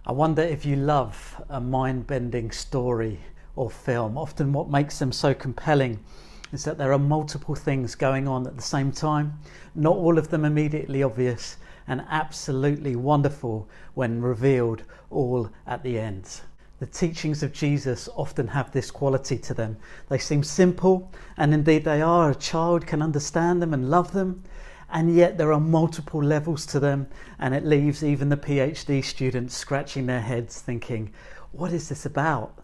I wonder if you love a mind-bending story or film. Often what makes them so compelling is that there are multiple things going on at the same time, not all of them immediately obvious, and absolutely wonderful when revealed all at the end. The teachings of Jesus often have this quality to them. They seem simple, and indeed they are. A child can understand them and love them, and yet there are multiple levels to them, and it leaves even the PhD students scratching their heads thinking, what is this about?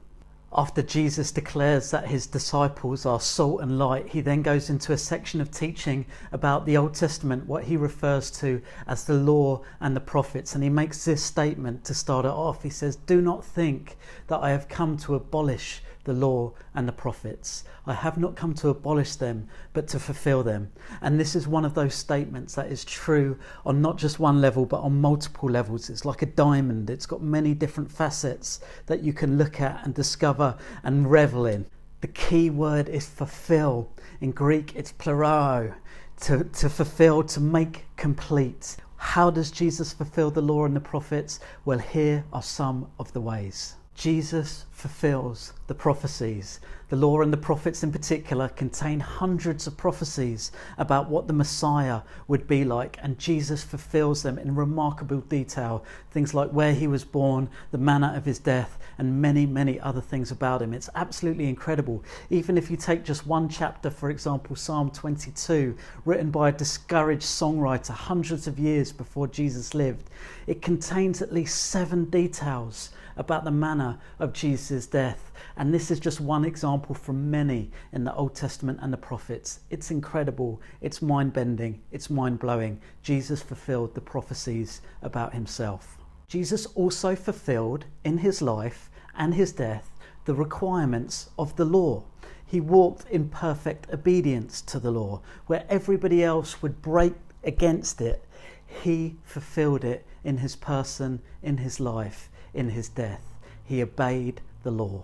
After Jesus declares that his disciples are salt and light, he then goes into a section of teaching about the Old Testament, what he refers to as the law and the prophets. And he makes this statement to start it off. He says, "Do not think that I have come to abolish the law and the prophets. I have not come to abolish them, but to fulfill them." And this is one of those statements that is true on not just one level, but on multiple levels. It's like a diamond. It's got many different facets that you can look at and discover and revel in. The key word is fulfill. In Greek, it's plerao, to fulfill, to make complete. How does Jesus fulfill the law and the prophets? Well, here are some of the ways. Jesus fulfills the prophecies. The law and the prophets in particular contain hundreds of prophecies about what the Messiah would be like, and Jesus fulfills them in remarkable detail. Things like where he was born, the manner of his death, and many, many other things about him. It's absolutely incredible. Even if you take just one chapter, for example, Psalm 22, written by a discouraged songwriter hundreds of years before Jesus lived, it contains at least 7 details about the manner of Jesus' death. And this is just one example from many in the Old Testament and the prophets. It's incredible, it's mind-bending, it's mind-blowing. Jesus fulfilled the prophecies about himself. Jesus also fulfilled in his life and his death the requirements of the law. He walked in perfect obedience to the law. Where everybody else would break against it, he fulfilled it in his person, in his life, in his death. He obeyed the law.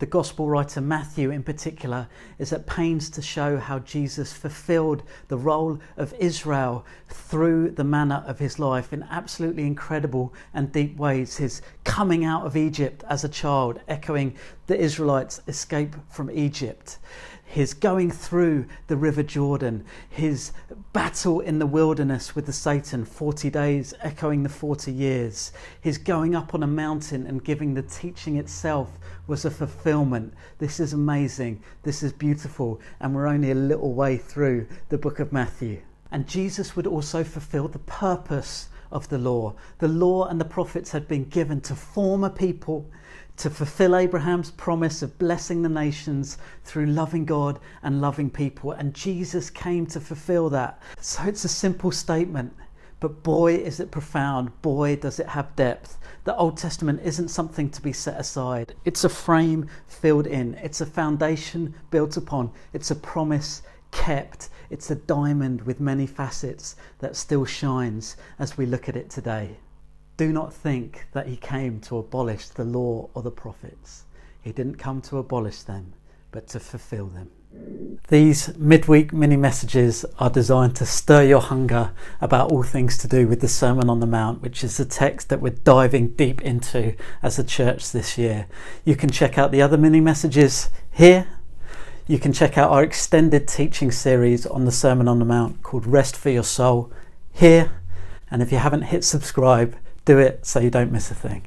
The gospel writer Matthew in particular is at pains to show how Jesus fulfilled the role of Israel through the manner of his life in absolutely incredible and deep ways. His coming out of Egypt as a child, echoing the Israelites' escape from Egypt. His going through the River Jordan, his battle in the wilderness with the Satan, 40 days echoing the 40 years. His going up on a mountain and giving the teaching itself was a fulfillment. This is amazing, this is beautiful, and we're only a little way through the book of Matthew. And Jesus would also fulfill the purpose of the law. The law and the prophets had been given to form a people, to fulfill Abraham's promise of blessing the nations through loving God and loving people. And Jesus came to fulfill that. So it's a simple statement, but boy is it profound, boy does it have depth. The Old Testament isn't something to be set aside. It's a frame filled in. It's a foundation built upon. It's a promise kept. It's a diamond with many facets that still shines as we look at it today. Do not think that he came to abolish the law or the prophets. He didn't come to abolish them, but to fulfill them. These midweek mini messages are designed to stir your hunger about all things to do with the Sermon on the Mount, which is the text that we're diving deep into as a church this year. You can check out the other mini messages here. You can check out our extended teaching series on the Sermon on the Mount called Rest for Your Soul here. And if you haven't hit subscribe, do it so you don't miss a thing.